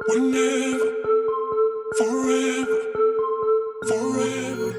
Whenever, forever, forever.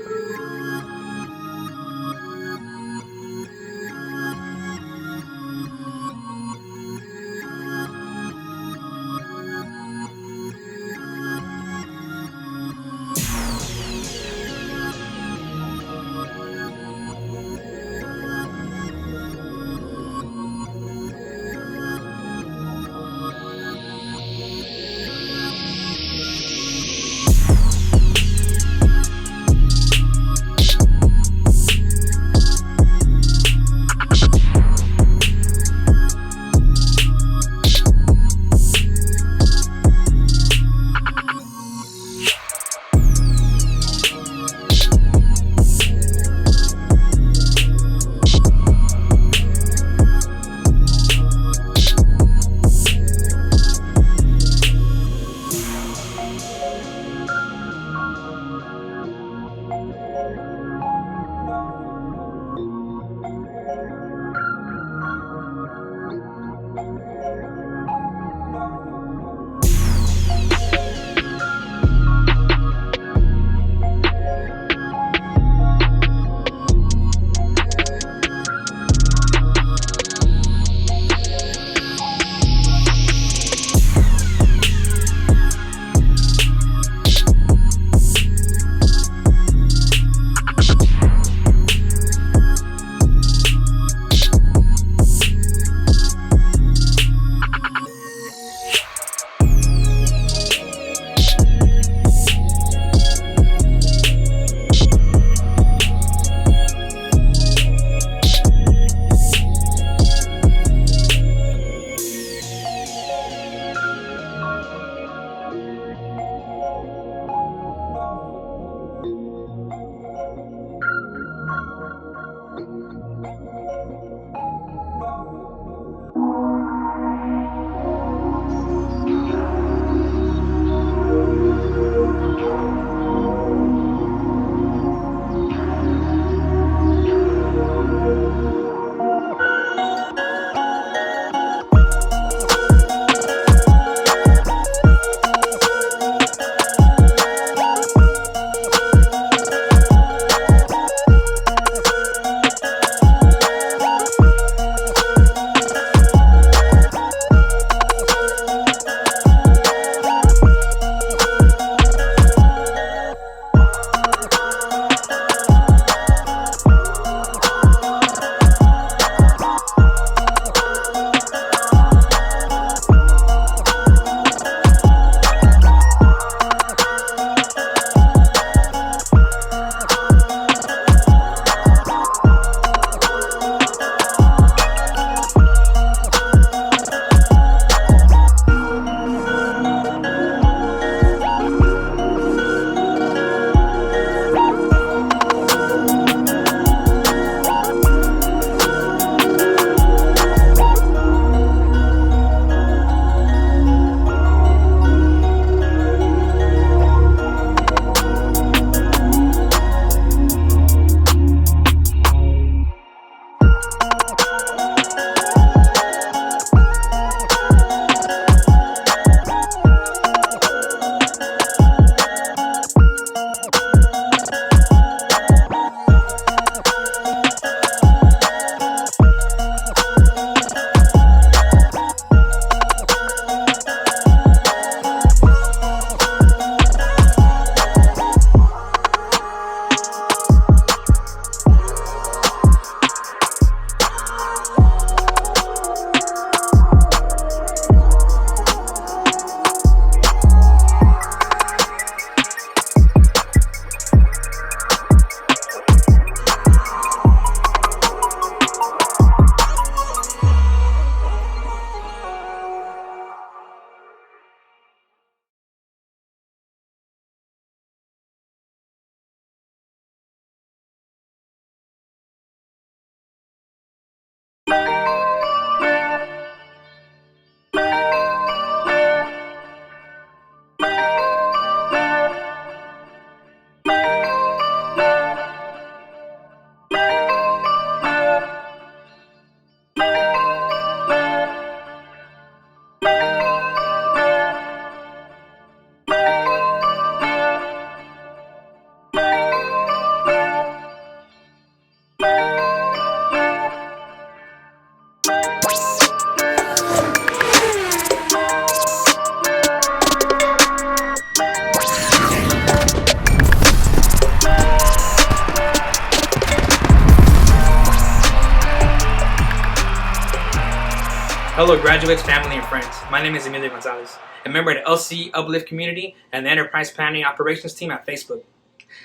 Hello graduates, family, and friends. My name is Emilio Gonzalez, a member of the LC Uplift community and the Enterprise Planning Operations team at Facebook.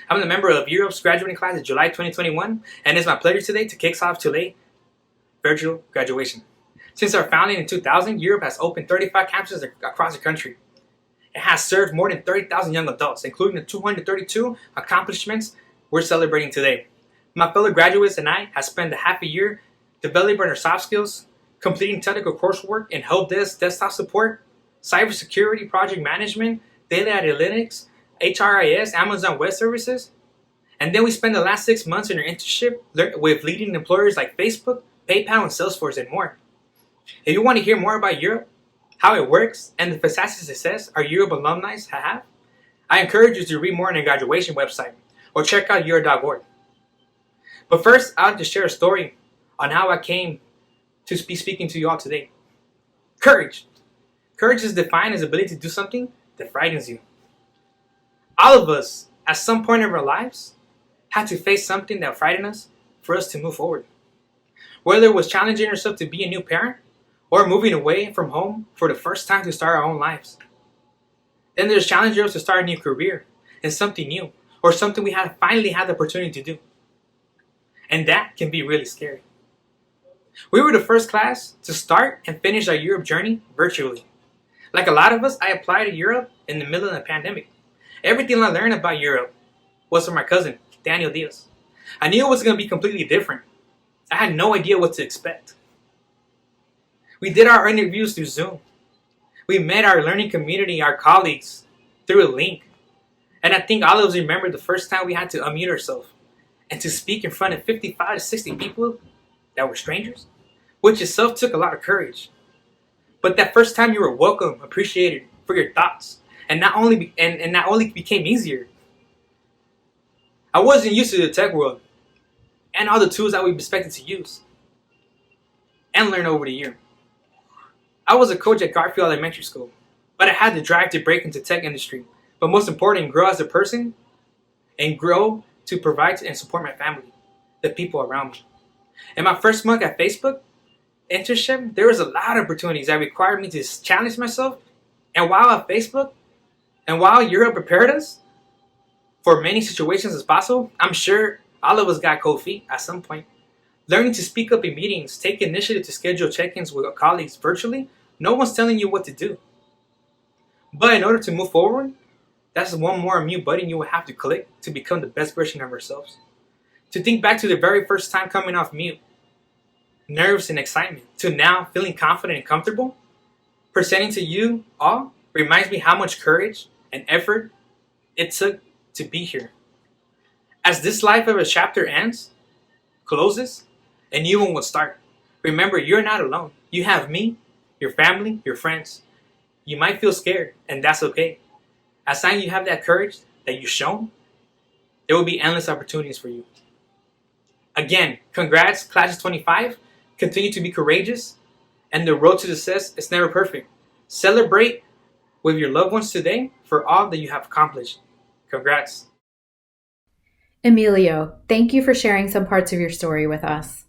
I'm a member of Europe's graduating class of July 2021, and it's my pleasure today to kick off today's virtual graduation. Since our founding in 2000, Europe has opened 35 campuses across the country. It has served more than 30,000 young adults, including the 232 accomplishments we're celebrating today. My fellow graduates and I have spent a half a year developing our soft skills, completing technical coursework in help desk, desktop support, cybersecurity, project management, data analytics, HRIS, Amazon Web Services. And then we spent the last 6 months in our internship with leading employers like Facebook, PayPal, and Salesforce, and more. If you want to hear more about Europe, how it works, and the fantastic success our Europe alumni have, I encourage you to read more on the graduation website or check out Euro.org. But first, I'll just share a story on how I came to be speaking to you all today. Courage. Courage is defined as the ability to do something that frightens you. All of us, at some point in our lives, had to face something that frightened us for us to move forward. Whether it was challenging yourself to be a new parent or moving away from home for the first time to start our own lives. Then there's challenging us to start a new career and something new or something we have finally had the opportunity to do. And that can be really scary. We were the first class to start and finish our Europe journey virtually. Like a lot of us, I applied to Europe in the middle of the pandemic. Everything I learned about Europe was from my cousin, Daniel Diaz. I knew it was going to be completely different. I had no idea what to expect. We did our interviews through Zoom. We met our learning community, our colleagues, through a link. And I think all of us remember the first time we had to unmute ourselves and to speak in front of 55 to 60 people that were strangers, which itself took a lot of courage. But that first time you were welcome, appreciated for your thoughts, and not only became easier. I wasn't used to the tech world and all the tools that we expected to use and learn over the year. I was a coach at Garfield Elementary School, but I had the drive to break into tech industry. But most important, grow as a person and grow to provide and support my family, the people around me. In my first month at Facebook internship, there was a lot of opportunities that required me to challenge myself. And while at Facebook, and while Europe prepared us for many situations as possible, I'm sure all of us got cold feet at some point. Learning to speak up in meetings, take initiative to schedule check-ins with colleagues virtually, no one's telling you what to do. But in order to move forward, that's one more mute button you will have to click to become the best version of ourselves. To think back to the very first time coming off mute, nerves and excitement, to now feeling confident and comfortable, presenting to you all reminds me how much courage and effort it took to be here. As this life of a chapter ends, closes, a new one will start. Remember, you're not alone. You have me, your family, your friends. You might feel scared, and that's okay. As long as you have that courage that you've shown, there will be endless opportunities for you. Again, congrats, Class of 25. Continue to be courageous, and the road to success is never perfect. Celebrate with your loved ones today for all that you have accomplished. Congrats. Emilio, thank you for sharing some parts of your story with us.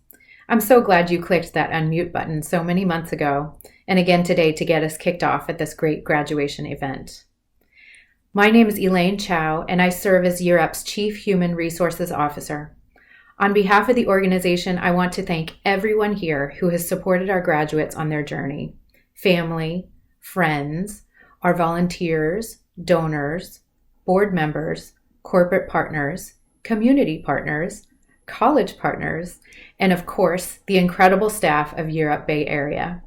I'm so glad you clicked that unmute button so many months ago, and again today to get us kicked off at this great graduation event. My name is Elaine Chao, and I serve as Europe's Chief Human Resources Officer. On behalf of the organization, I want to thank everyone here who has supported our graduates on their journey. Family, friends, our volunteers, donors, board members, corporate partners, community partners, college partners, and of course, the incredible staff of Europe Bay Area.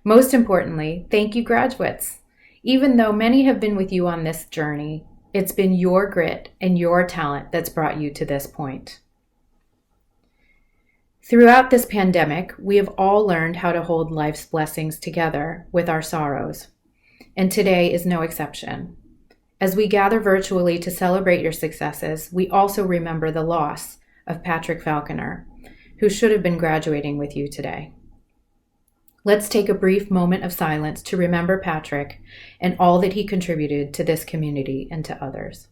Most importantly, thank you, graduates. Even though many have been with you on this journey, it's been your grit and your talent that's brought you to this point. Throughout this pandemic, we have all learned how to hold life's blessings together with our sorrows, and today is no exception. As we gather virtually to celebrate your successes, we also remember the loss of Patrick Faulconer, who should have been graduating with you today. Let's take a brief moment of silence to remember Patrick and all that he contributed to this community and to others.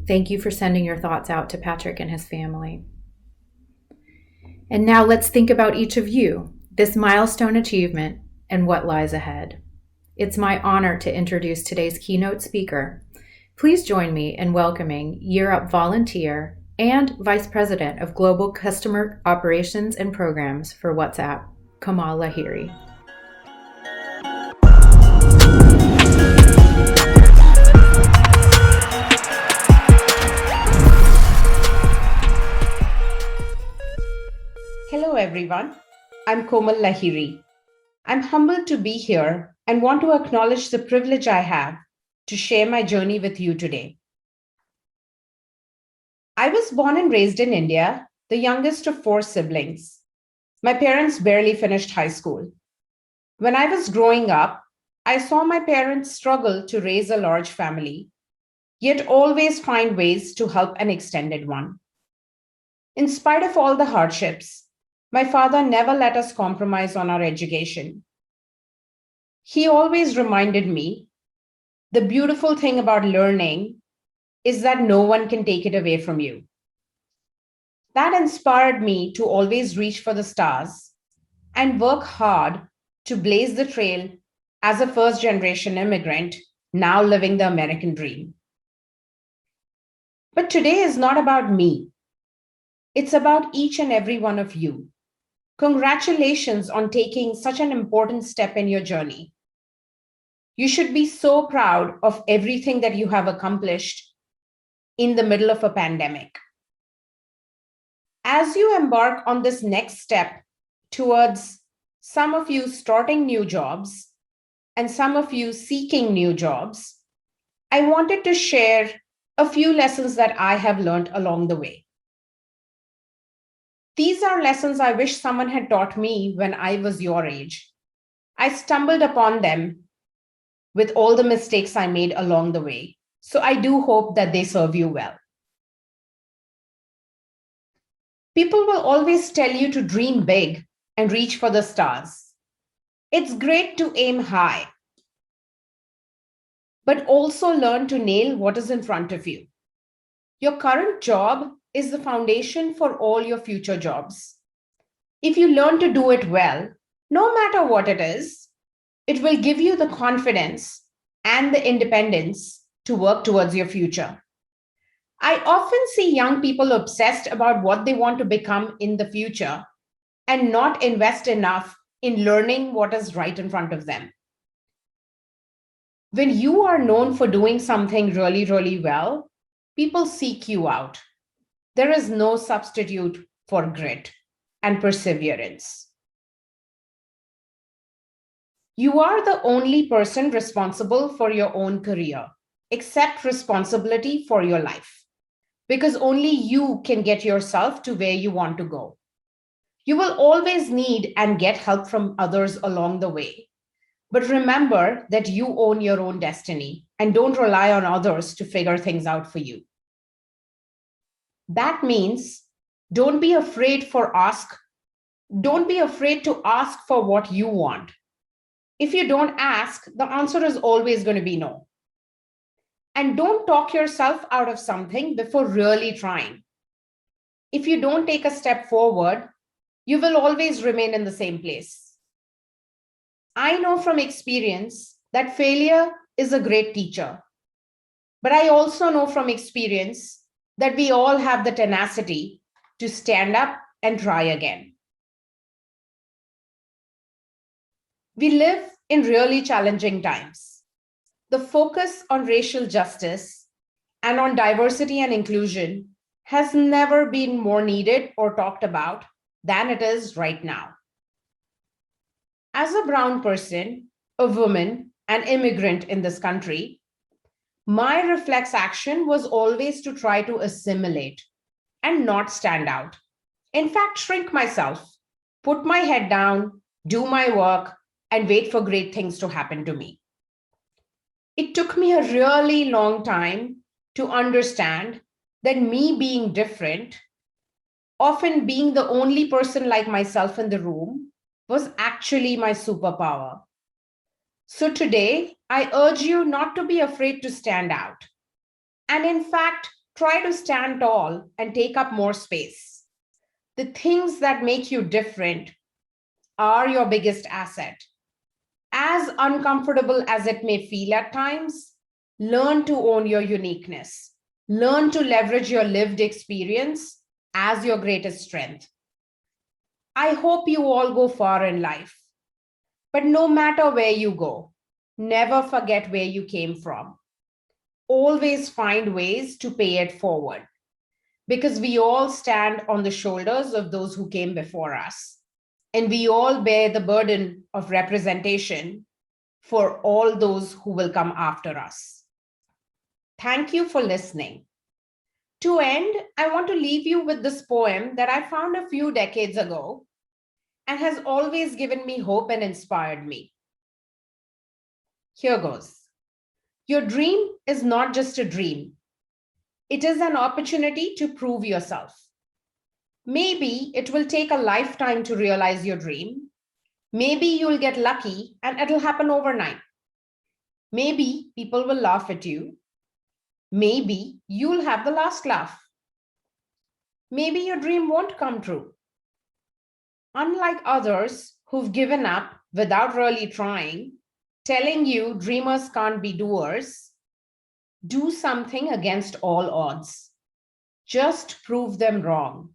Thank you for sending your thoughts out to Patrick and his family. And now let's think about each of you, this milestone achievement, and what lies ahead. It's my honor to introduce today's keynote speaker. Please join me in welcoming Year Up volunteer and Vice President of Global Customer Operations and Programs for WhatsApp, Kamal Lahiri. Hello everyone, I'm Kamal Lahiri. I'm humbled to be here and want to acknowledge the privilege I have to share my journey with you today. I was born and raised in India, the youngest of 4 siblings. My parents barely finished high school. When I was growing up, I saw my parents struggle to raise a large family, yet always find ways to help an extended one. In spite of all the hardships, my father never let us compromise on our education. He always reminded me, the beautiful thing about learning is that no one can take it away from you. That inspired me to always reach for the stars and work hard to blaze the trail as a first-generation immigrant, now living the American dream. But today is not about me. It's about each and every one of you. Congratulations on taking such an important step in your journey. You should be so proud of everything that you have accomplished in the middle of a pandemic. As you embark on this next step towards some of you starting new jobs and some of you seeking new jobs, I wanted to share a few lessons that I have learned along the way. These are lessons I wish someone had taught me when I was your age. I stumbled upon them with all the mistakes I made along the way. So I do hope that they serve you well. People will always tell you to dream big and reach for the stars. It's great to aim high, but also learn to nail what is in front of you. Your current job is the foundation for all your future jobs. If you learn to do it well, no matter what it is, it will give you the confidence and the independence to work towards your future. I often see young people obsessed about what they want to become in the future and not invest enough in learning what is right in front of them. When you are known for doing something really, really well, people seek you out. There is no substitute for grit and perseverance. You are the only person responsible for your own career. Accept responsibility for your life, because only you can get yourself to where you want to go. You will always need and get help from others along the way. But remember that you own your own destiny and don't rely on others to figure things out for you. That means don't be afraid to ask for what you want. If you don't ask, the answer is always going to be no. And don't talk yourself out of something before really trying. If you don't take a step forward, you will always remain in the same place. I know from experience that failure is a great teacher. But I also know from experience that we all have the tenacity to stand up and try again. We live in really challenging times. The focus on racial justice and on diversity and inclusion has never been more needed or talked about than it is right now. As a brown person, a woman, an immigrant in this country, my reflex action was always to try to assimilate and not stand out. In fact, shrink myself, put my head down, do my work, and wait for great things to happen to me. It took me a really long time to understand that me being different, often being the only person like myself in the room, was actually my superpower. So today, I urge you not to be afraid to stand out. And in fact, Try to stand tall and take up more space. The things that make you different are your biggest asset. As uncomfortable as it may feel at times, learn to own your uniqueness. Learn to leverage your lived experience as your greatest strength. I hope you all go far in life. But no matter where you go, never forget where you came from. Always find ways to pay it forward, because we all stand on the shoulders of those who came before us, and we all bear the burden of representation for all those who will come after us. Thank you for listening. To end, I want to leave you with this poem that I found a few decades ago and has always given me hope and inspired me. Here goes. Your dream is not just a dream. It is an opportunity to prove yourself. Maybe it will take a lifetime to realize your dream. Maybe you'll get lucky and it'll happen overnight. Maybe people will laugh at you. Maybe you'll have the last laugh. Maybe your dream won't come true. Unlike others who've given up without really trying, telling you dreamers can't be doers, do something against all odds. Just prove them wrong.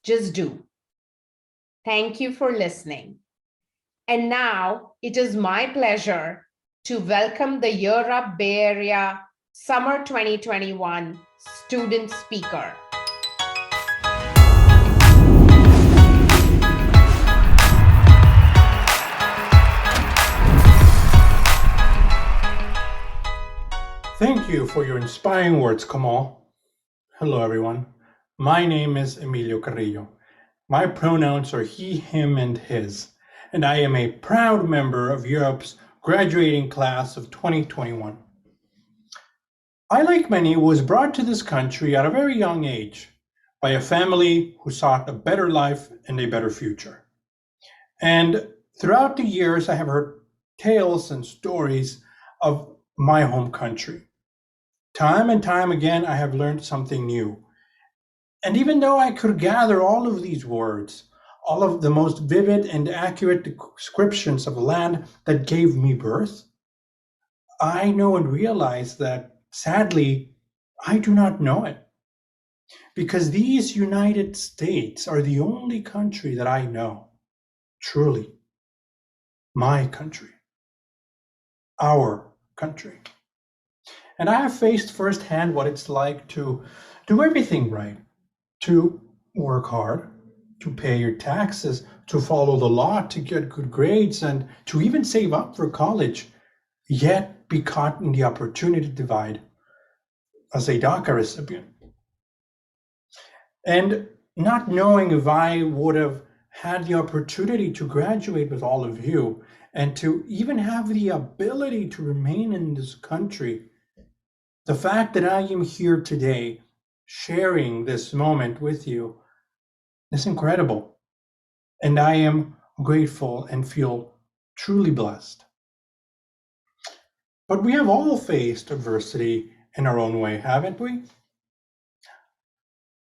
Just do. Thank you for listening. And now it is my pleasure to welcome the Year Up Bay Area Summer 2021 student speaker. Thank you for your inspiring words, Kamal. Hello, everyone. My name is Emilio Carrillo. My pronouns are he, him, and his, and I am a proud member of Europe's graduating class of 2021. I, like many, was brought to this country at a very young age by a family who sought a better life and a better future. And throughout the years, I have heard tales and stories of my home country. Time and time again, I have learned something new. And even though I could gather all of these words, all of the most vivid and accurate descriptions of the land that gave me birth, I know and realize that, sadly, I do not know it. Because these United States are the only country that I know, truly, my country, our country. And I have faced firsthand what it's like to do everything right, to work hard, to pay your taxes, to follow the law, to get good grades, and to even save up for college, yet be caught in the opportunity divide as a DACA recipient. And not knowing if I would have had the opportunity to graduate with all of you and to even have the ability to remain in this country. The fact that I am here today, sharing this moment with you, is incredible. And I am grateful and feel truly blessed. But we have all faced adversity in our own way, haven't we?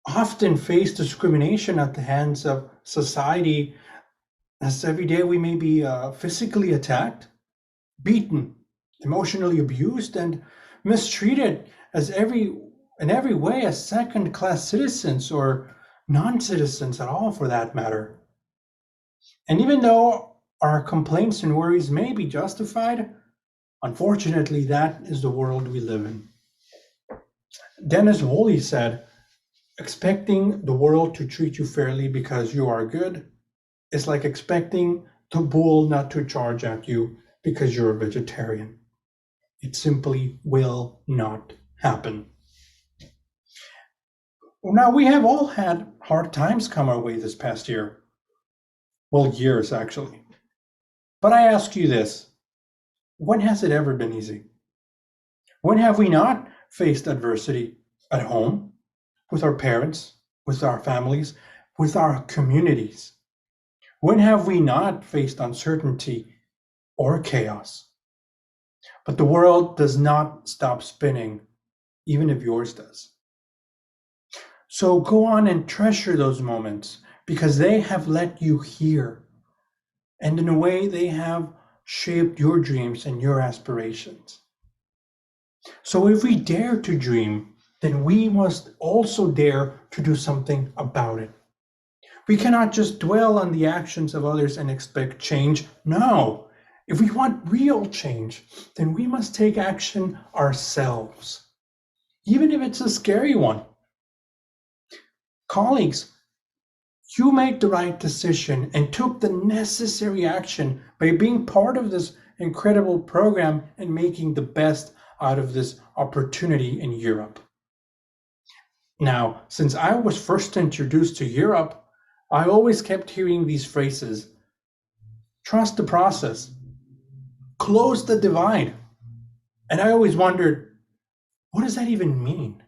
Often face discrimination at the hands of society, as every day we may be physically attacked, beaten, emotionally abused, and mistreated in every way as second-class citizens or non-citizens at all, for that matter. And even though our complaints and worries may be justified, unfortunately, that is the world we live in. Dennis Woolley said, expecting the world to treat you fairly because you are good is like expecting the bull not to charge at you because you're a vegetarian. It simply will not happen. Now, we have all had hard times come our way this past year. Well, years, actually. But I ask you this, when has it ever been easy? When have we not faced adversity at home, with our parents, with our families, with our communities? When have we not faced uncertainty or chaos? But the world does not stop spinning, even if yours does. So go on and treasure those moments because they have let you here. And in a way, they have shaped your dreams and your aspirations. So if we dare to dream, then we must also dare to do something about it. We cannot just dwell on the actions of others and expect change. No, if we want real change, then we must take action ourselves, even if it's a scary one. Colleagues, you made the right decision and took the necessary action by being part of this incredible program and making the best out of this opportunity in Europe. Now, since I was first introduced to Europe, I always kept hearing these phrases: trust the process, close the divide. And I always wondered, what does that even mean?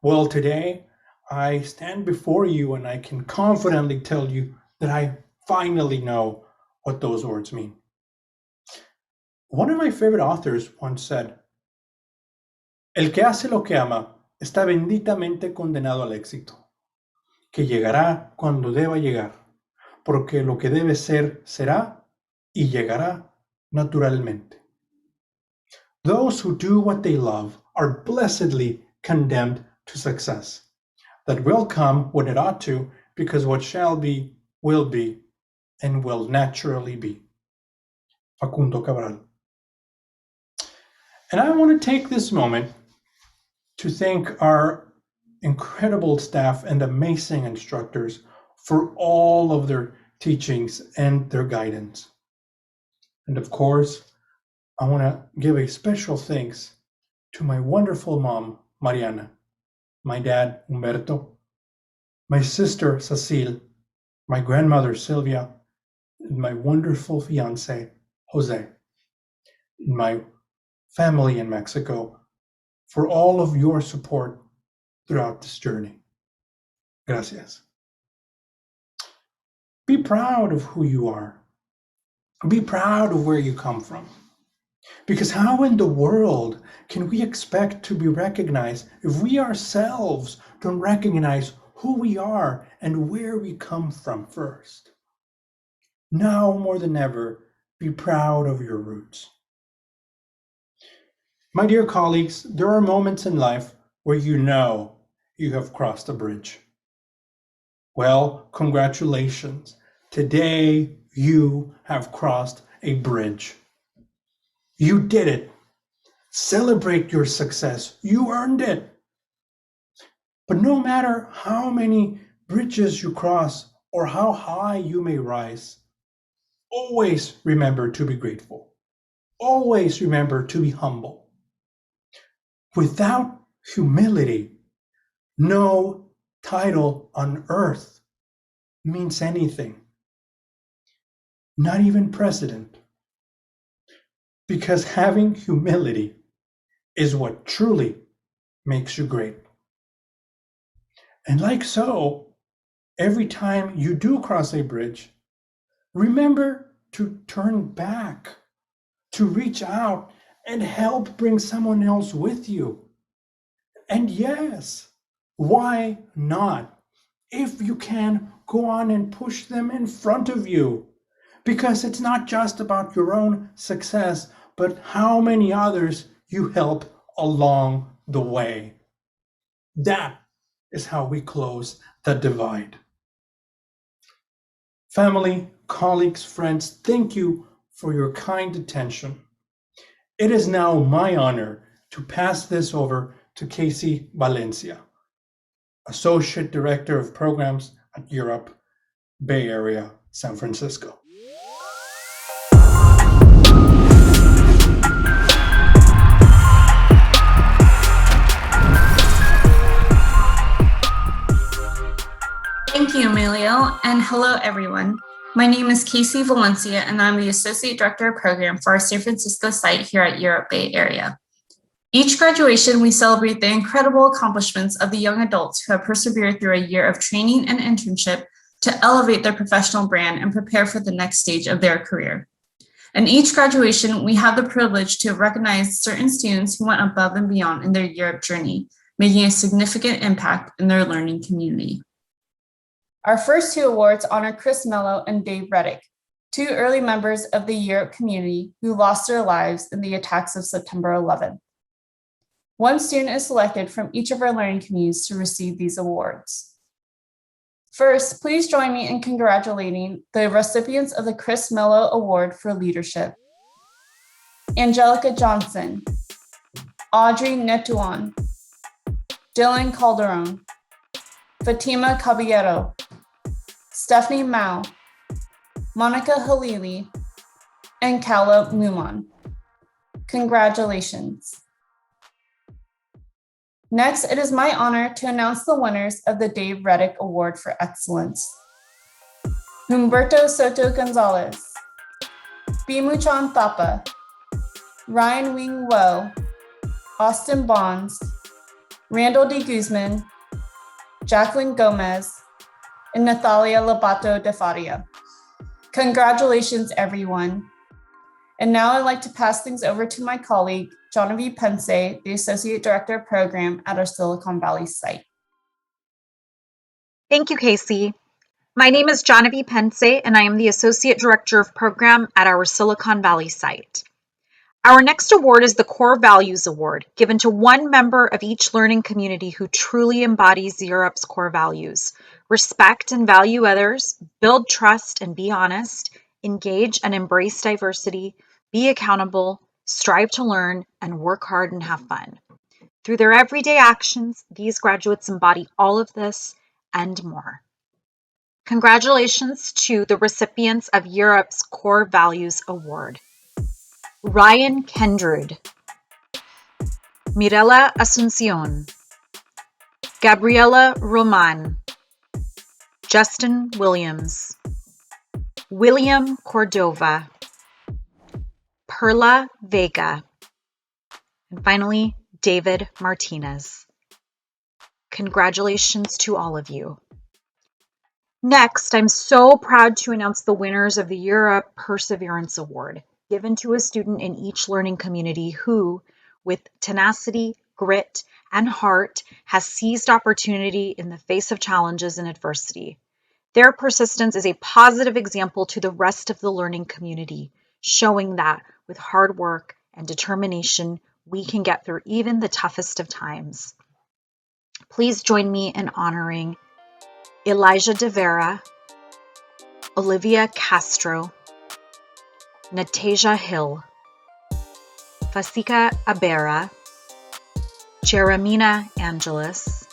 Well, today I stand before you and I can confidently tell you that I finally know what those words mean. One of my favorite authors once said, "El que hace lo que ama está benditamente condenado al éxito, que llegará cuando deba llegar, porque lo que debe ser, será, y llegará naturalmente. Those who do what they love are blessedly condemned to success. That will come when it ought to, because what shall be, and will naturally be." Facundo Cabral. And I want to take this moment to thank our incredible staff and amazing instructors for all of their teachings and their guidance. And of course, I want to give a special thanks to my wonderful mom, Mariana, my dad, Humberto, my sister, Cecile, my grandmother, Sylvia, and my wonderful fiance, Jose, and my family in Mexico, for all of your support throughout this journey. Gracias. Be proud of who you are. Be proud of where you come from. Because how in the world can we expect to be recognized if we ourselves don't recognize who we are and where we come from first? Now more than ever, be proud of your roots. My dear colleagues, there are moments in life where you know you have crossed a bridge. Well, congratulations. Today you have crossed a bridge. You did it. Celebrate your success. You earned it. But no matter how many bridges you cross or how high you may rise, always remember to be grateful. Always remember to be humble. Without humility, no title on earth means anything. Not even president. Because having humility is what truly makes you great. And like so, every time you do cross a bridge, remember to turn back, to reach out and help bring someone else with you. And yes, why not? If you can, go on and push them in front of you. Because it's not just about your own success, but how many others you help along the way. That is how we close the divide. Family, colleagues, friends, thank you for your kind attention. It is now my honor to pass this over to Casey Valencia, Associate Director of Programs at Europe, Bay Area, San Francisco. Thank you, Emilio, and hello, everyone. My name is Casey Valencia, and I'm the Associate Director of Program for our San Francisco site here at Europe Bay Area. Each graduation, we celebrate the incredible accomplishments of the young adults who have persevered through a year of training and internship to elevate their professional brand and prepare for the next stage of their career. And each graduation, we have the privilege to recognize certain students who went above and beyond in their Europe journey, making a significant impact in their learning community. Our first two awards honor Chris Mello and Dave Reddick, two early members of the Europe community who lost their lives in the attacks of September 11th. One student is selected from each of our learning communities to receive these awards. First, please join me in congratulating the recipients of the Chris Mello Award for Leadership: Angelica Johnson, Audrey Netuan, Dylan Calderon, Fatima Caballero, Stephanie Mao, Monica Halili, and Kala Muman. Congratulations. Next, it is my honor to announce the winners of the Dave Reddick Award for Excellence: Humberto Soto Gonzalez, Bimuchan Thapa, Ryan Wing Wo, Austin Bonds, Randall D. Guzman, Jacqueline Gomez, and Natalia Lobato de Faria. Congratulations, everyone. And now I'd like to pass things over to my colleague, Genevieve Pense, the Associate Director of Program at our Silicon Valley site. Thank you, Casey. My name is Genevieve Pense, and I am the Associate Director of Program at our Silicon Valley site. Our next award is the Core Values Award, given to one member of each learning community who truly embodies Europe's core values: respect and value others, build trust and be honest, engage and embrace diversity, be accountable, strive to learn, and work hard and have fun. Through their everyday actions, these graduates embody all of this and more. Congratulations to the recipients of Europe's Core Values Award: Ryan Kendrud, Mirella Asuncion, Gabriela Roman, Justin Williams, William Cordova, Perla Vega, and finally, David Martinez. Congratulations to all of you. Next, I'm so proud to announce the winners of the Europe Perseverance Award, given to a student in each learning community who, with tenacity, grit, and heart, has seized opportunity in the face of challenges and adversity. Their persistence is a positive example to the rest of the learning community, showing that with hard work and determination, we can get through even the toughest of times. Please join me in honoring Elijah De Vera, Olivia Castro, Natasia Hill, Fasika Abera, Jeremina Angeles,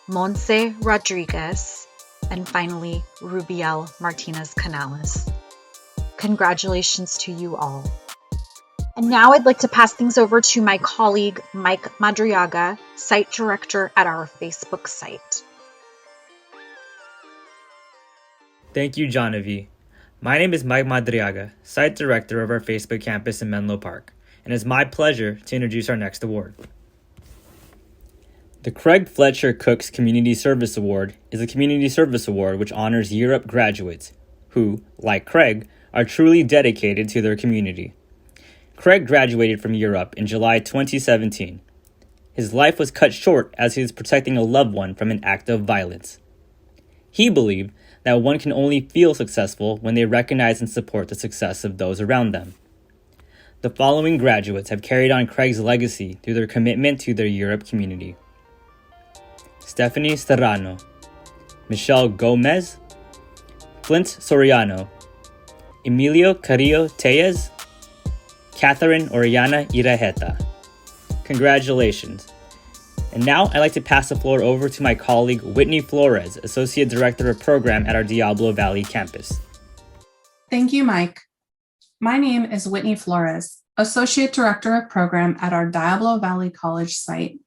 Monse Rodriguez, and finally, Rubiel Martinez Canales. Congratulations to you all. And now I'd like to pass things over to my colleague, Mike Madriaga, Site Director at our Facebook site. Thank you, Genevieve. My name is Mike Madriaga, Site Director of our Facebook campus in Menlo Park, and it's my pleasure to introduce our next award. The Craig Fletcher Cooks Community Service Award is a community service award which honors Europe graduates who, like Craig, are truly dedicated to their community. Craig graduated from Europe in July 2017. His life was cut short as he was protecting a loved one from an act of violence. He believed that one can only feel successful when they recognize and support the success of those around them. The following graduates have carried on Craig's legacy through their commitment to their Europe community: Stephanie Serrano, Michelle Gomez, Flint Soriano, Emilio Carrillo Tellez, Catherine Oriana Iraheta. Congratulations. And now I'd like to pass the floor over to my colleague Whitney Flores, Associate Director of Program at our Diablo Valley campus. Thank you, Mike. My name is Whitney Flores, Associate Director of Program at our Diablo Valley College site.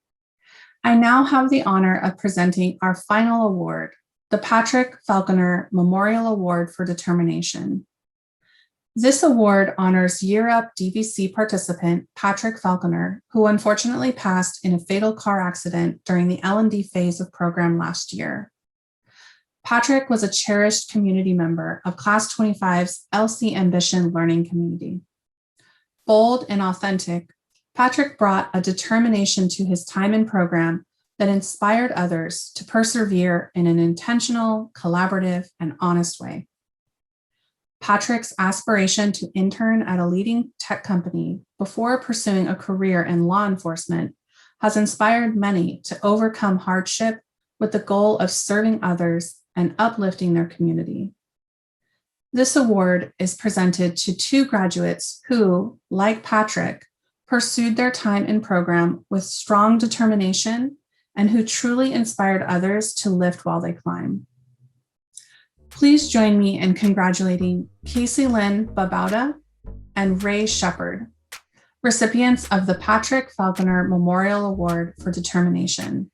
I now have the honor of presenting our final award, the Patrick Faulconer Memorial Award for Determination. This award honors Year Up DVC participant Patrick Faulconer, who unfortunately passed in a fatal car accident during the L&D phase of program last year. Patrick was a cherished community member of Class 25's LC Ambition learning community. Bold and authentic, Patrick brought a determination to his time in program that inspired others to persevere in an intentional, collaborative, and honest way. Patrick's aspiration to intern at a leading tech company before pursuing a career in law enforcement has inspired many to overcome hardship with the goal of serving others and uplifting their community. This award is presented to 2 graduates who, like Patrick, pursued their time in program with strong determination and who truly inspired others to lift while they climb. Please join me in congratulating Casey Lynn Babauta and Ray Shepard, recipients of the Patrick Faulconer Memorial Award for Determination.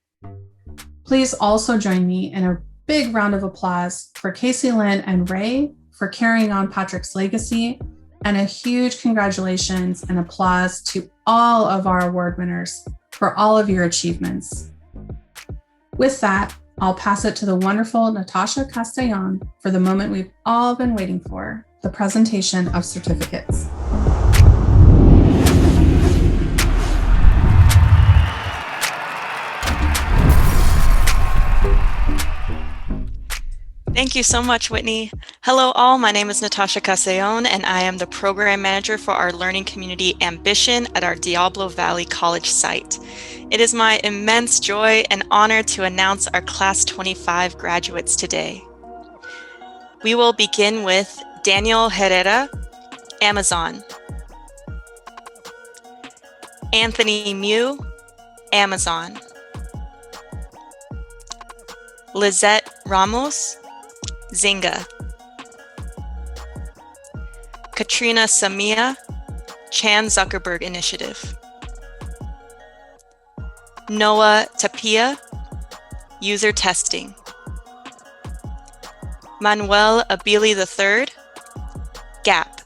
Please also join me in a big round of applause for Casey Lynn and Ray for carrying on Patrick's legacy, and a huge congratulations and applause to all of our award winners for all of your achievements. With that, I'll pass it to the wonderful Natasha Castellan for the moment we've all been waiting for, the presentation of certificates. Thank you so much, Whitney. Hello all, my name is Natasha Castellan and I am the Program Manager for our Learning Community Ambition at our Diablo Valley College site. It is my immense joy and honor to announce our Class 25 graduates today. We will begin with Daniel Herrera, Amazon. Anthony Mew, Amazon. Lizette Ramos, Zynga. Katrina Samia, Chan Zuckerberg Initiative. Noah Tapia, User Testing. Manuel Abili III, Gap.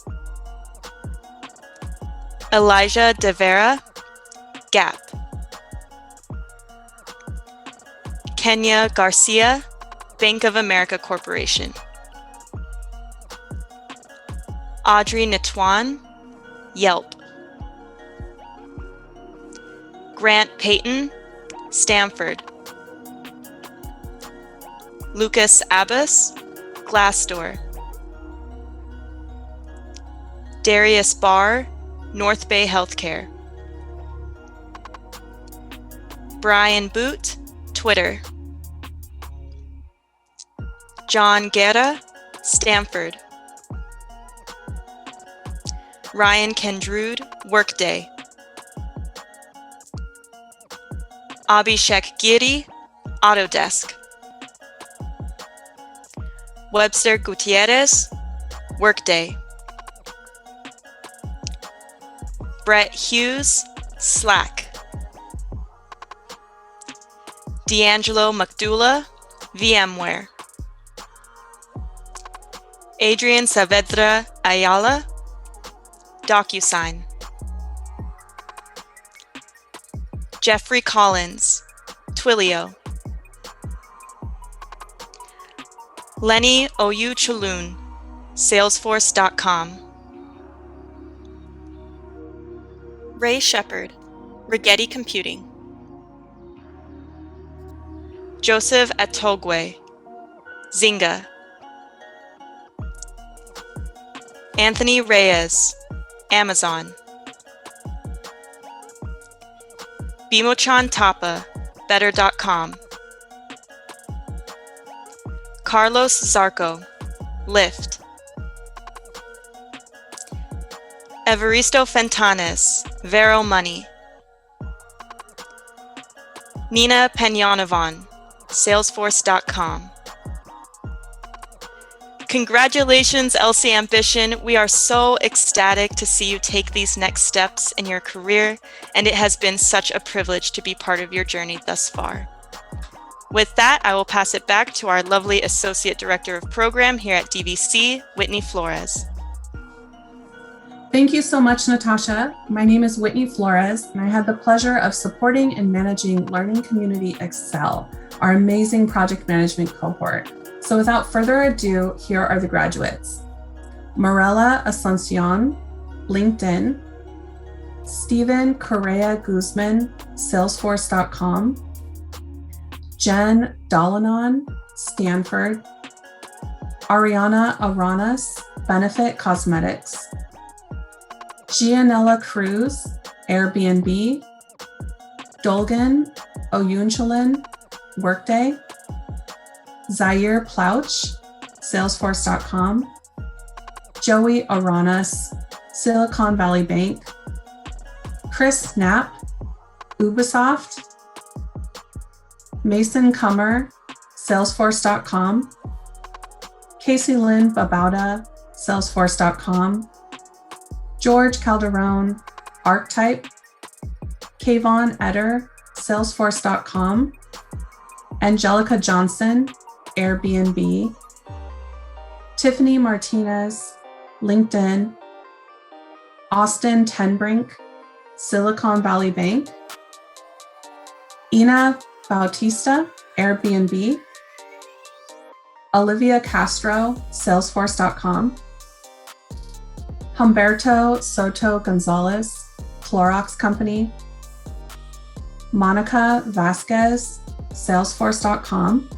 Elijah De Vera, Gap. Kenya Garcia, Bank of America Corporation. Audrey Nitwan, Yelp. Grant Payton, Stanford. Lucas Abbas, Glassdoor. Darius Barr, North Bay Healthcare. Brian Boot, Twitter. John Guerra, Stanford. Ryan Kendrude, Workday. Abhishek Giri, Autodesk. Webster Gutierrez, Workday. Brett Hughes, Slack. D'Angelo Mcdula, VMware. Adrian Saavedra Ayala, DocuSign. Jeffrey Collins, Twilio. Lenny Oyuchulun, Salesforce.com. Ray Shepard, Rigetti Computing. Joseph Atogwe, Zynga. Anthony Reyes, Amazon. Bimochan Tapa, Better.com. Carlos Zarco, Lyft. Evaristo Fentanes, Vero Money. Nina Penyanovan, Salesforce.com. Congratulations, LC Ambition. We are so ecstatic to see you take these next steps in your career, and it has been such a privilege to be part of your journey thus far. With that, I will pass it back to our lovely Associate Director of Program here at DVC, Whitney Flores. Thank you so much, Natasha. My name is Whitney Flores, and I had the pleasure of supporting and managing Learning Community Excel, our amazing project management cohort. So without further ado, here are the graduates. Morella Asuncion, LinkedIn. Stephen Correa Guzman, Salesforce.com. Jen Dolanon, Stanford. Ariana Aranas, Benefit Cosmetics. Gianella Cruz, Airbnb. Dolgan Oyunchalin, Workday. Zaire Plouch, Salesforce.com. Joey Aranas, Silicon Valley Bank. Chris Knapp, Ubisoft. Mason Cummer, Salesforce.com. Casey Lynn Babauta, Salesforce.com. George Calderon, Archetype. Kayvon Eder, Salesforce.com. Angelica Johnson, Airbnb. Tiffany Martinez, LinkedIn. Austin Tenbrink, Silicon Valley Bank. Ina Bautista, Airbnb. Olivia Castro, Salesforce.com. Humberto Soto Gonzalez, Clorox Company. Monica Vasquez, Salesforce.com.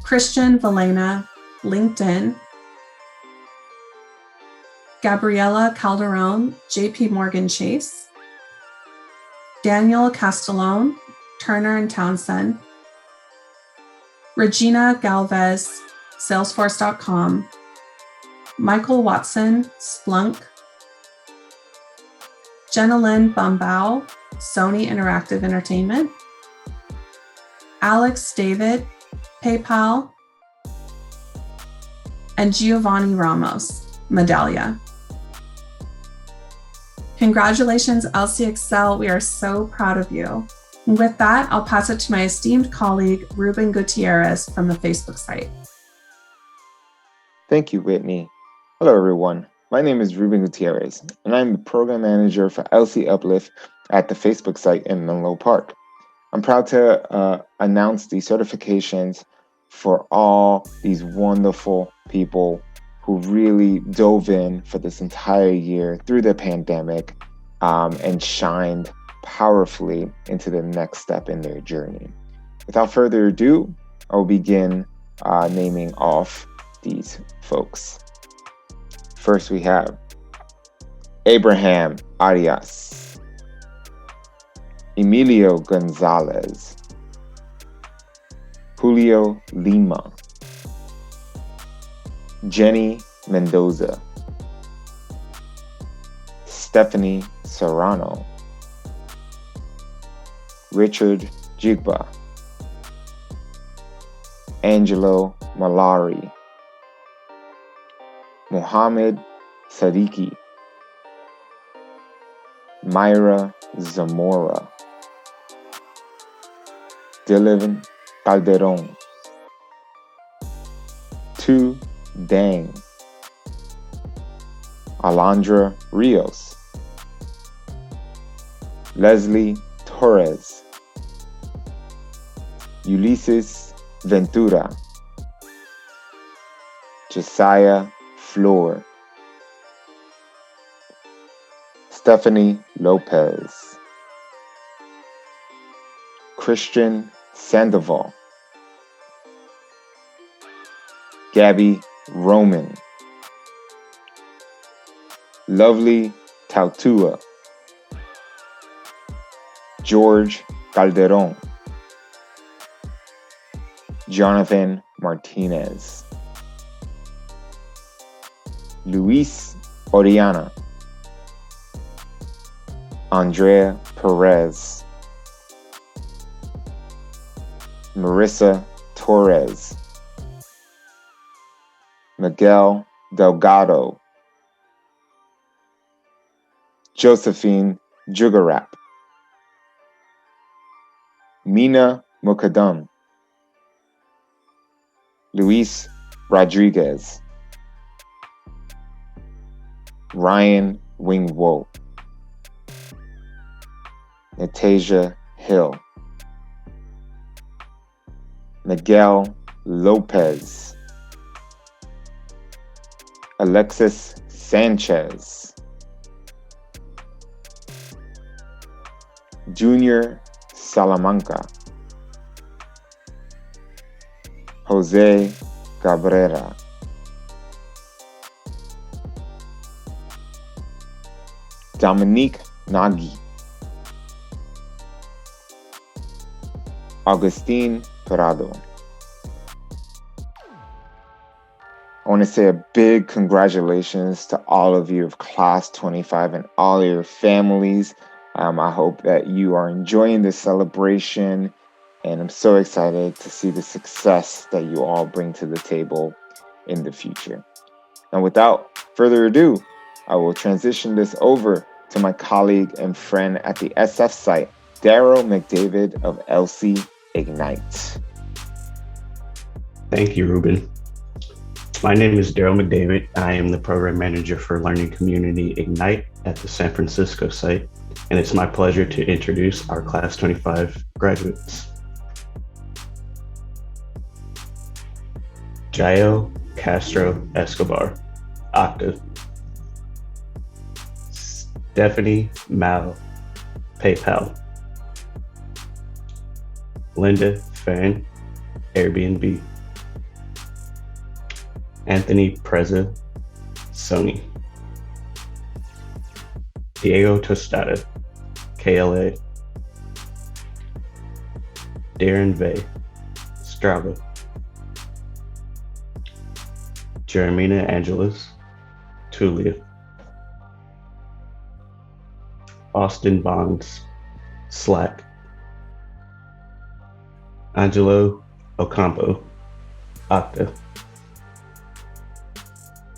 Christian Valena, LinkedIn. Gabriela Calderon, JP Morgan Chase. Daniel Castellone, Turner and Townsend. Regina Galvez, Salesforce.com. Michael Watson, Splunk. Jenalyn Bumbao, Sony Interactive Entertainment. Alex David, PayPal. And Giovanni Ramos, Medallia. Congratulations, LCXL. We are so proud of you. And with that, I'll pass it to my esteemed colleague, Ruben Gutierrez from the Facebook site. Thank you, Whitney. Hello, everyone. My name is Ruben Gutierrez, and I'm the program manager for LC Uplift at the Facebook site in Menlo Park. I'm proud to announce the certifications for all these wonderful people who really dove in for this entire year through the pandemic and shined powerfully into the next step in their journey. Without further ado, I'll begin naming off these folks. First, we have Abraham Arias, Emilio Gonzalez, Julio Lima, Jenny Mendoza, Stephanie Serrano, Richard Jigba, Angelo Malari, Mohammed Sadiki, Myra Zamora, Dylan Calderon, Tu Dang, Alondra Rios, Leslie Torres, Ulysses Ventura, Josiah Floor, Stephanie Lopez, Christian Sandoval, Gabby Roman, Lovely Tautua, George Calderon, Jonathan Martinez, Luis Oriana, Andrea Perez, Marissa Torres, Miguel Delgado, Josephine Jugarap, Mina Mukadam, Luis Rodriguez, Ryan Wingwo, Natasia Hill, Miguel Lopez, Alexis Sanchez, Junior Salamanca, Jose Cabrera, Dominique Nagy, Augustine Prado. I want to say a big congratulations to all of you of Class 25 and all your families. I hope that you are enjoying this celebration, and I'm so excited to see the success that you all bring to the table in the future. And without further ado, I will transition this over to my colleague and friend at the SF site, Daryl Mcdavid of LC Ignite. Thank you, Ruben. My name is Daryl Mcdavid. I am the program manager for Learning Community Ignite at the San Francisco site, and it's my pleasure to introduce our Class 25 graduates. Jael Castro Escobar, Octa. Stephanie Mal, PayPal. Linda Fan, Airbnb. Anthony Preza, Sony. Diego Tostada, KLA. Darren Vey, Strava. Jeremina Angeles, Tulia. Austin Bonds, Slack. Angelo Ocampo, Okta.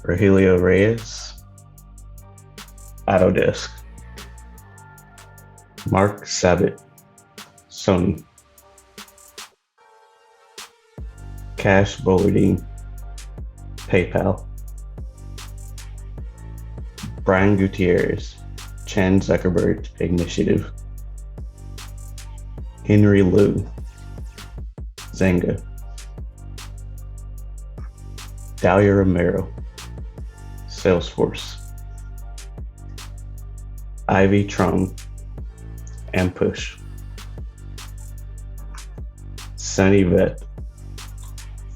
Rogelio Reyes, Autodesk. Mark Sabat, Sony. Cash Bollardine, PayPal. Brian Gutierrez, Chan Zuckerberg Initiative. Henry Liu, Zynga. Dalia Romero, Salesforce. Ivy Trung, Ampush. Sunny Vet,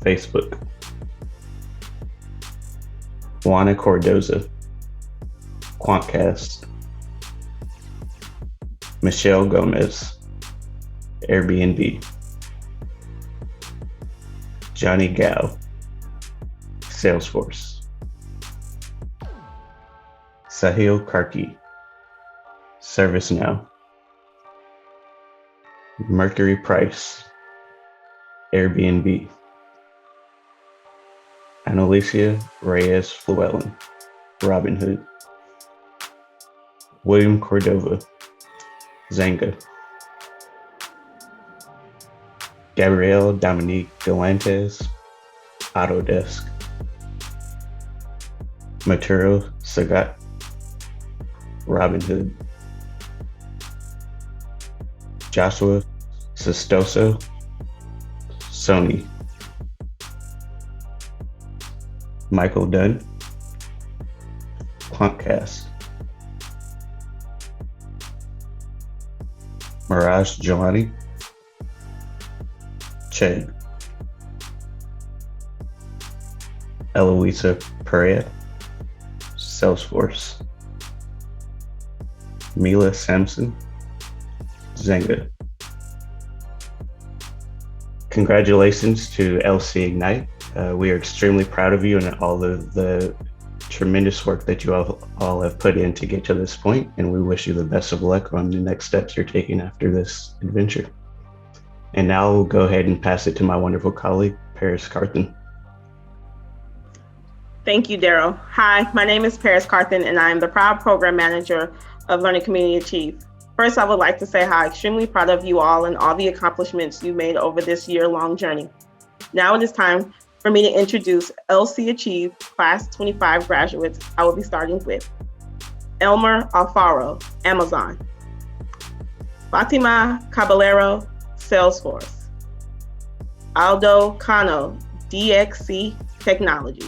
Facebook. Juana Cordoza, Quantcast. Michelle Gomez, Airbnb. Johnny Gao, Salesforce. Sahil Karki, ServiceNow. Mercury Price, Airbnb. Annalicia Reyes Fluellen, Robinhood. William Cordova, Zynga. Gabrielle Dominique Galantes, Autodesk. Maturo Sagat, Robinhood. Joshua Sestoso, Sony. Michael Dunn, Quantcast. Mirage Giovanni, Chegg. Eloisa Perea, Salesforce. Mila Sampson, Zynga. Congratulations to LC Ignite. We are extremely proud of you and all of the tremendous work that you all have put in to get to this point, and we wish you the best of luck on the next steps you're taking after this adventure. And now I'll go ahead and pass it to my wonderful colleague, Paris Carthan. Thank you, Daryl. Hi, my name is Paris Carthan, and I am the proud program manager of Learning Community Achieve. First, I would like to say how extremely proud of you all and all the accomplishments you made over this year-long journey. Now it is time for me to introduce LC Achieve Class 25 graduates. I will be starting with Elmer Alfaro, Amazon. Fatima Caballero, Salesforce. Aldo Cano, DXC Technology.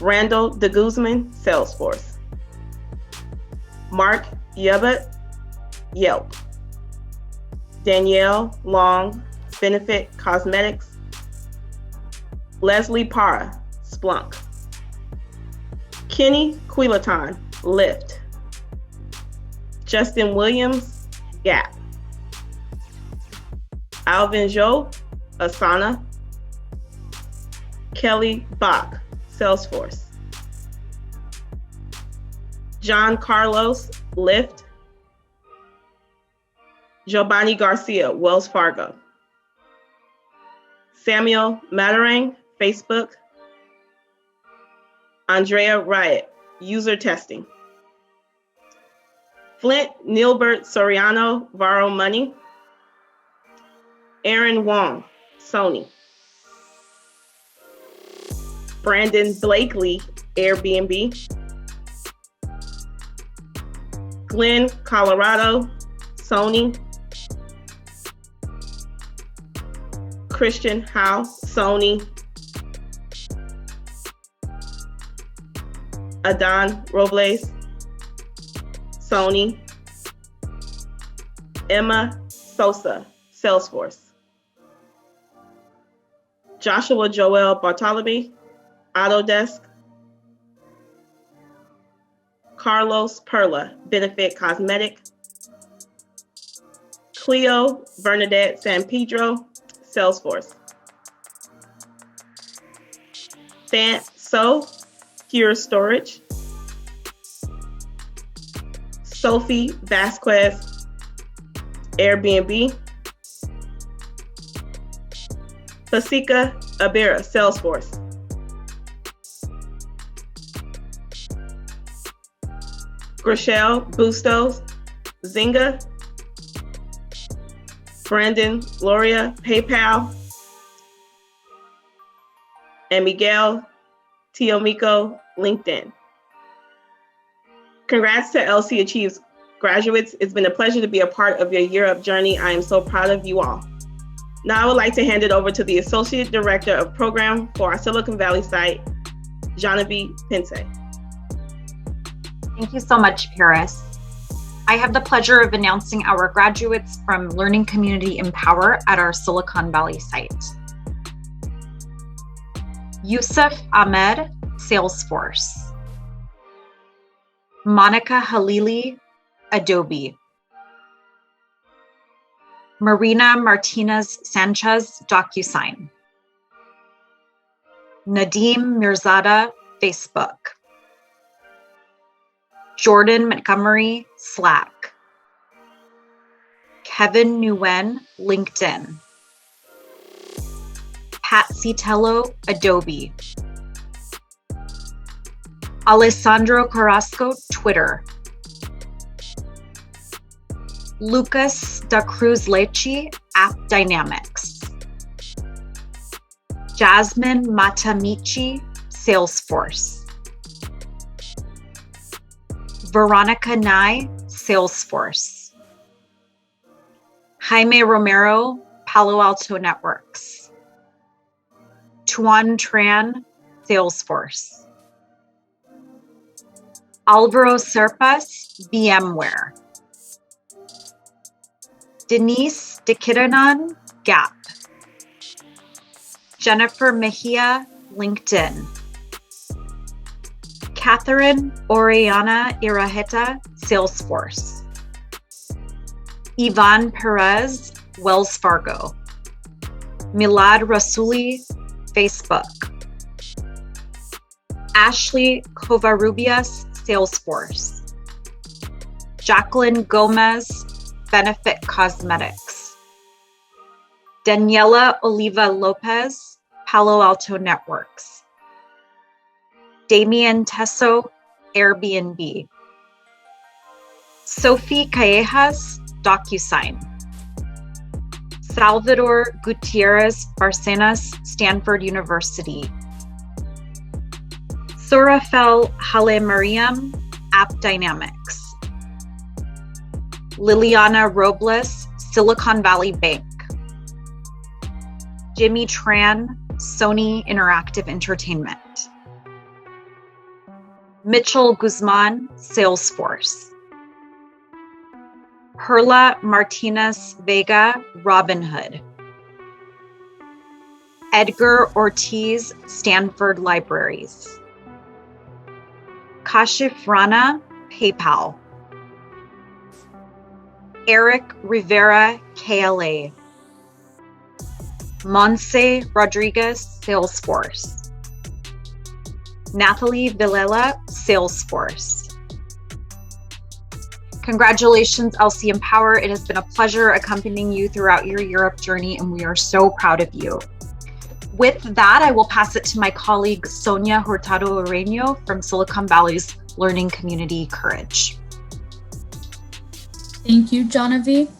Randall de Guzman, Salesforce. Mark Yebut, Yelp. Danielle Long, Benefit Cosmetics. Leslie Parra, Splunk. Kenny Quilaton, Lyft. Justin Williams, Gap. Alvin Jo, Asana. Kelly Bach, Salesforce. John Carlos, Lyft. Giovanni Garcia, Wells Fargo. Samuel Matarang, Facebook. Andrea Riot, User Testing. Flint Nilbert Soriano, Varo Money. Aaron Wong, Sony. Brandon Blakely, Airbnb. Glenn Colorado, Sony. Christian Howe, Sony. Adan Robles, Sony. Emma Sosa, Salesforce. Joshua Joel Bartolome, Autodesk. Carlos Perla, Benefit Cosmetic. Cleo Bernadette San Pedro, Salesforce. Thant So, Pure Storage. Sophie Vasquez, Airbnb. Pasika Abira, Salesforce. Grishelle Bustos, Zynga. Brandon Gloria, PayPal. And Miguel Tiomiko, LinkedIn. Congrats to LC Achieves graduates. It's been a pleasure to be a part of your Year Up journey. I am so proud of you all. Now I would like to hand it over to the Associate Director of Program for our Silicon Valley site, Genevieve Pense. Thank you so much, Paris. I have the pleasure of announcing our graduates from Learning Community Empower at our Silicon Valley site. Yusuf Ahmed, Salesforce. Monica Halili, Adobe. Marina Martinez Sanchez, DocuSign. Nadeem Mirzada, Facebook. Jordan Montgomery, Slack. Kevin Nguyen, LinkedIn. Pat Citello, Adobe. Alessandro Carrasco, Twitter. Lucas da Cruz Lechi, App Dynamics. Jasmine Matamichi, Salesforce. Veronica Nye, Salesforce. Jaime Romero, Palo Alto Networks. Tuan Tran, Salesforce. Alvaro Serpas, VMware. Denise Dikiranan, Gap. Jennifer Mejia, LinkedIn. Catherine Oriana Iraheta, Salesforce. Ivan Perez, Wells Fargo. Milad Rasuli, Facebook. Ashley Covarrubias, Salesforce. Jacqueline Gomez, Benefit Cosmetics. Daniela Oliva Lopez, Palo Alto Networks. Damian Tesso, Airbnb. Sophie Callejas, DocuSign. Salvador Gutierrez Barcenas, Stanford University. Surafel Hale Mariam, App Dynamics. Liliana Robles, Silicon Valley Bank. Jimmy Tran, Sony Interactive Entertainment. Mitchell Guzman, Salesforce. Perla Martinez Vega, Robinhood. Edgar Ortiz, Stanford Libraries. Kashif Rana, PayPal. Eric Rivera, KLA. Monse Rodriguez, Salesforce. Nathalie Villela, Salesforce. Congratulations, LC Empower. It has been a pleasure accompanying you throughout your Europe journey, and we are so proud of you. With that, I will pass it to my colleague, Sonia Artadoreno from Silicon Valley's Learning Community Courage. Thank you, Genevieve.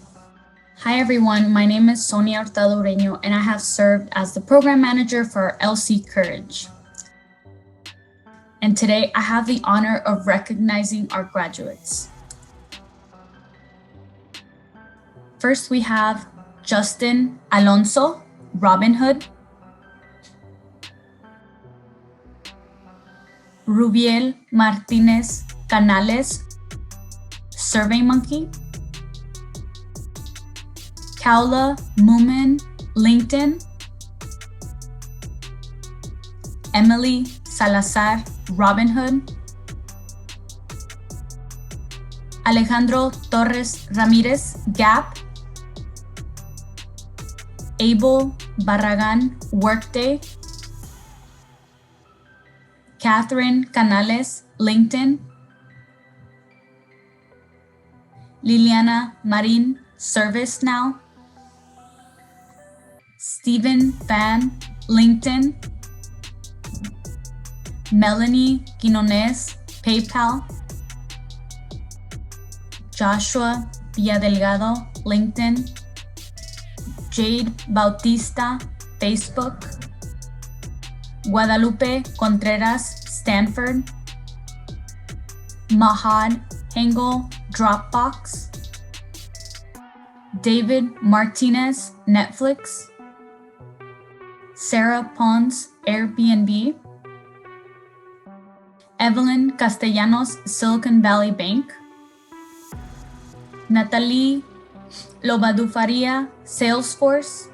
Hi, everyone. My name is Sonia Artadoreno, and I have served as the program manager for LC Courage. And today I have the honor of recognizing our graduates. First, we have Justin Alonso, Robin Hood. Rubiel Martinez Canales, SurveyMonkey. Kaula Moomin, LinkedIn. Emily Salazar, Robinhood. Alejandro Torres Ramirez, Gap. Abel Barragan, Workday. Catherine Canales, LinkedIn. Liliana Marin, ServiceNow. Stephen Fan, LinkedIn. Melanie Quinones, PayPal. Joshua Villadelgado, LinkedIn. Jade Bautista, Facebook. Guadalupe Contreras, Stanford. Mahad Hengel, Dropbox. David Martinez, Netflix. Sarah Pons, Airbnb. Evelyn Castellanos, Silicon Valley Bank. Natalie Lobadufaria, Salesforce.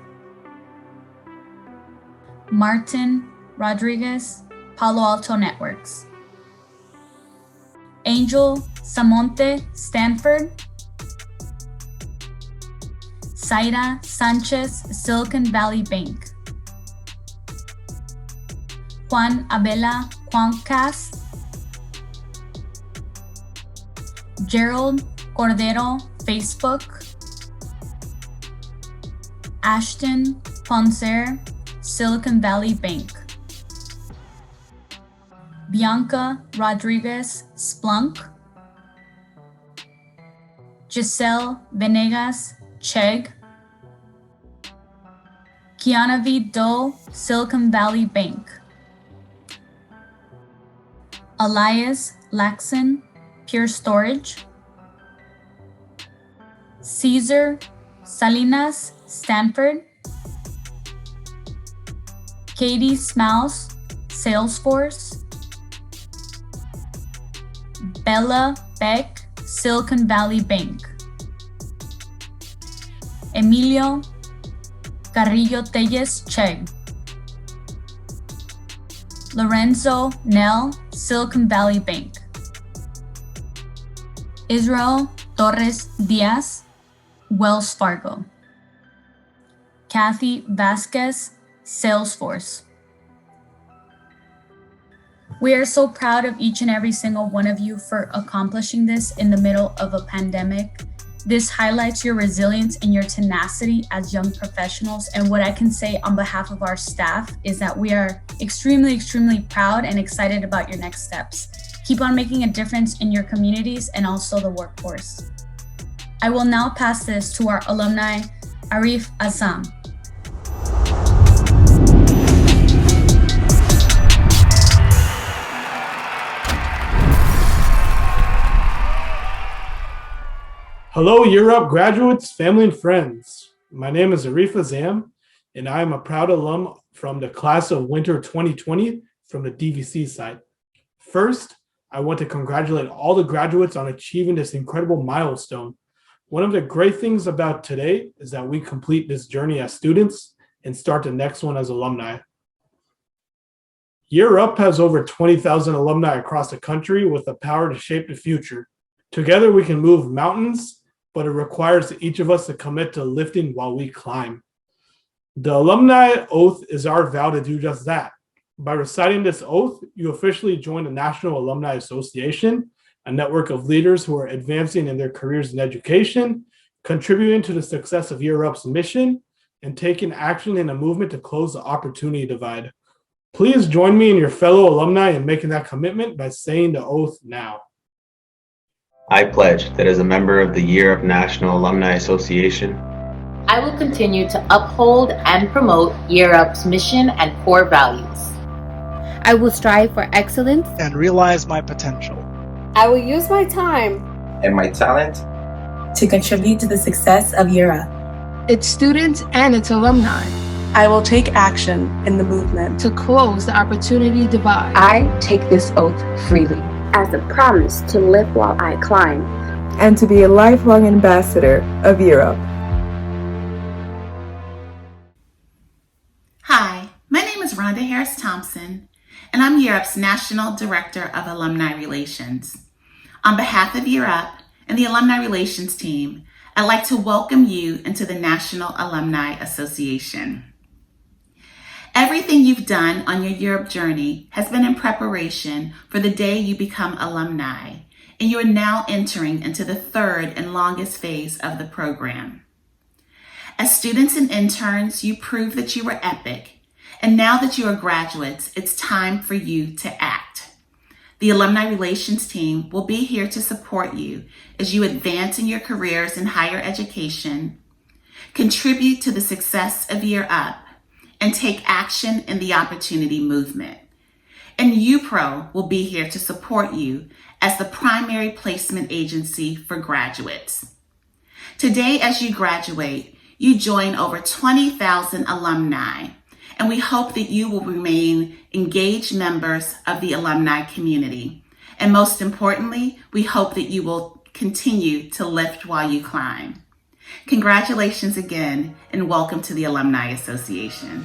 Martin Rodriguez, Palo Alto Networks. Angel Samonte, Stanford. Zaira Sanchez, Silicon Valley Bank. Juan Abela, Quantcast. Gerald Cordero, Facebook. Ashton Poncer, Silicon Valley Bank. Bianca Rodriguez, Splunk. Giselle Venegas, Chegg. Kianavi Doe, Silicon Valley Bank. Elias Laxon, Pure Storage. Caesar Salinas, Stanford. Katie Smouse, Salesforce. Bella Beck, Silicon Valley Bank. Emilio Carrillo Telles, Chegg. Lorenzo Nell, Silicon Valley Bank. Israel Torres Diaz, Wells Fargo. Kathy Vasquez, Salesforce. We are so proud of each and every single one of you for accomplishing this in the middle of a pandemic. This highlights your resilience and your tenacity as young professionals. And what I can say on behalf of our staff is that we are extremely, extremely proud and excited about your next steps. Keep on making a difference in your communities and also the workforce. I will now pass this to our alumni, Arif Azam. Hello, Europe graduates, family, and friends. My name is Arif Azam, and I am a proud alum from the class of winter 2020 from the DVC site. First, I want to congratulate all the graduates on achieving this incredible milestone. One of the great things about today is that we complete this journey as students and start the next one as alumni. Year Up has over 20,000 alumni across the country with the power to shape the future. Together we can move mountains, but it requires each of us to commit to lifting while we climb. The Alumni Oath is our vow to do just that. By reciting this oath, you officially join the National Alumni Association, a network of leaders who are advancing in their careers in education, contributing to the success of Year Up's mission, and taking action in a movement to close the opportunity divide. Please join me and your fellow alumni in making that commitment by saying the oath now. I pledge that as a member of the Year Up National Alumni Association, I will continue to uphold and promote Year Up's mission and core values. I will strive for excellence and realize my potential. I will use my time and my talent to contribute to the success of Year Up, its students and its alumni. I will take action in the movement to close the opportunity divide. I take this oath freely as a promise to live while I climb and to be a lifelong ambassador of Year Up. Hi, my name is Rhonda Harris Thompson, and I'm Year Up's National Director of Alumni Relations. On behalf of Year Up and the Alumni Relations team, I'd like to welcome you into the National Alumni Association. Everything you've done on your Year Up journey has been in preparation for the day you become alumni, and you are now entering into the third and longest phase of the program. As students and interns, you proved that you were epic, and now that you are graduates, it's time for you to act. The Alumni Relations team will be here to support you as you advance in your careers in higher education, contribute to the success of Year Up, and take action in the opportunity movement. And UPRO will be here to support you as the primary placement agency for graduates. Today, as you graduate, you join over 20,000 alumni, and we hope that you will remain engaged members of the alumni community. And most importantly, we hope that you will continue to lift while you climb. Congratulations again, and welcome to the Alumni Association.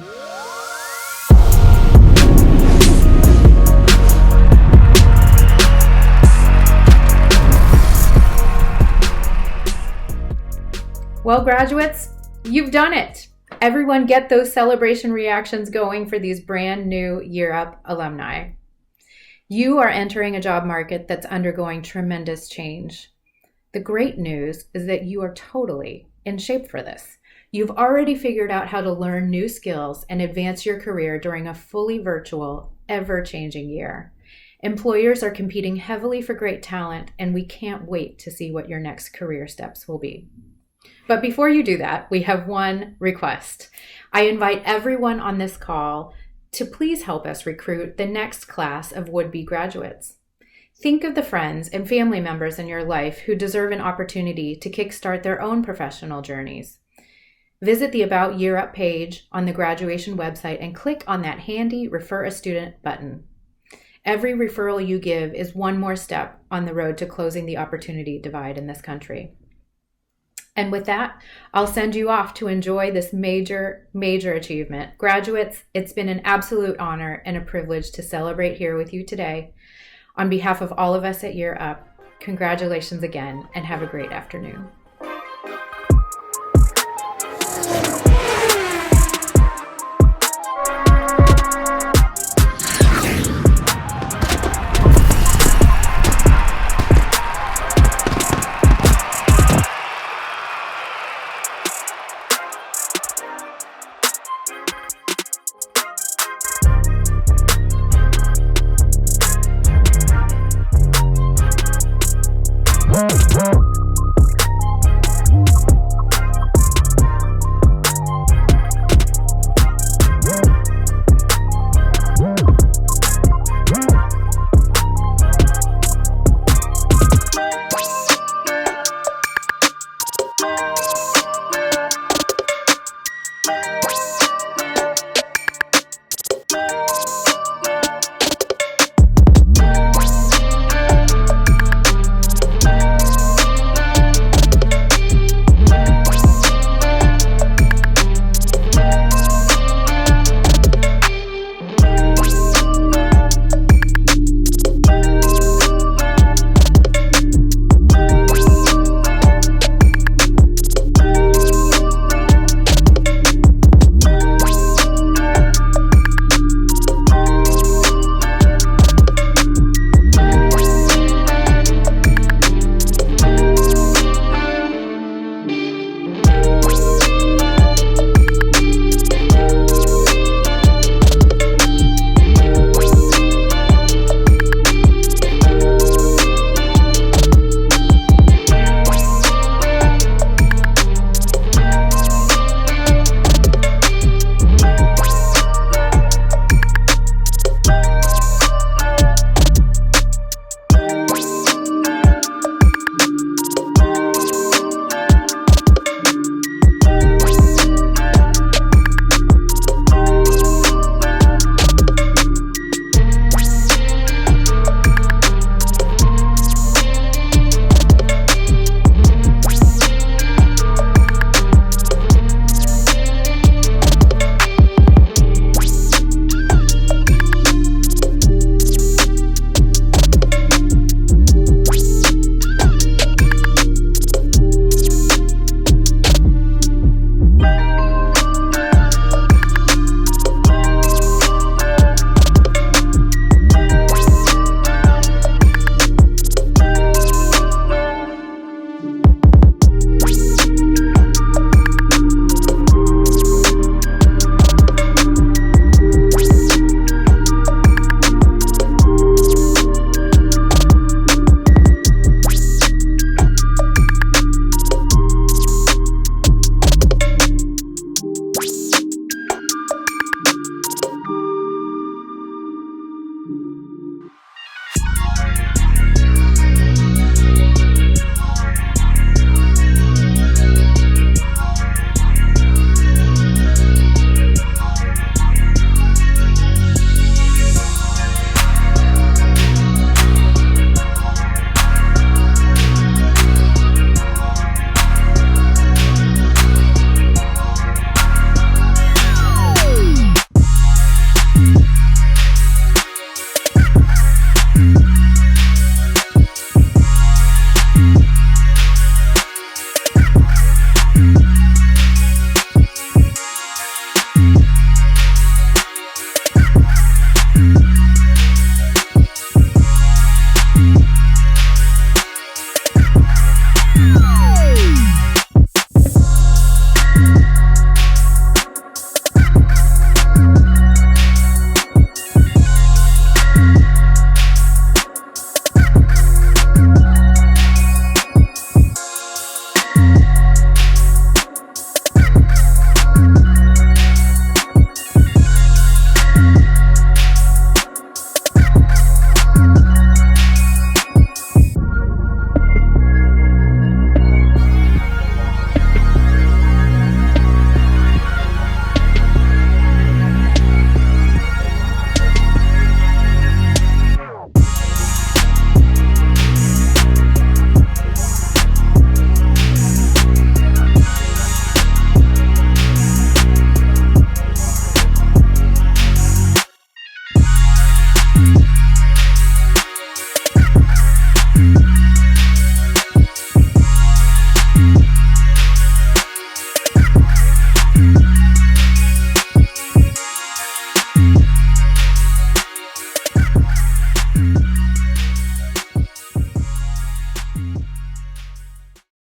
Well, graduates, you've done it. Everyone get those celebration reactions going for these brand new Year Up alumni. You are entering a job market that's undergoing tremendous change. The great news is that you are totally in shape for this. You've already figured out how to learn new skills and advance your career during a fully virtual, ever-changing year. Employers are competing heavily for great talent, and we can't wait to see what your next career steps will be. But before you do that, we have one request. I invite everyone on this call to please help us recruit the next class of would-be graduates. Think of the friends and family members in your life who deserve an opportunity to kickstart their own professional journeys. Visit the About Year Up page on the graduation website and click on that handy Refer a Student button. Every referral you give is one more step on the road to closing the opportunity divide in this country. And with that, I'll send you off to enjoy this major, major achievement. Graduates, it's been an absolute honor and a privilege to celebrate here with you today. On behalf of all of us at Year Up, congratulations again and have a great afternoon.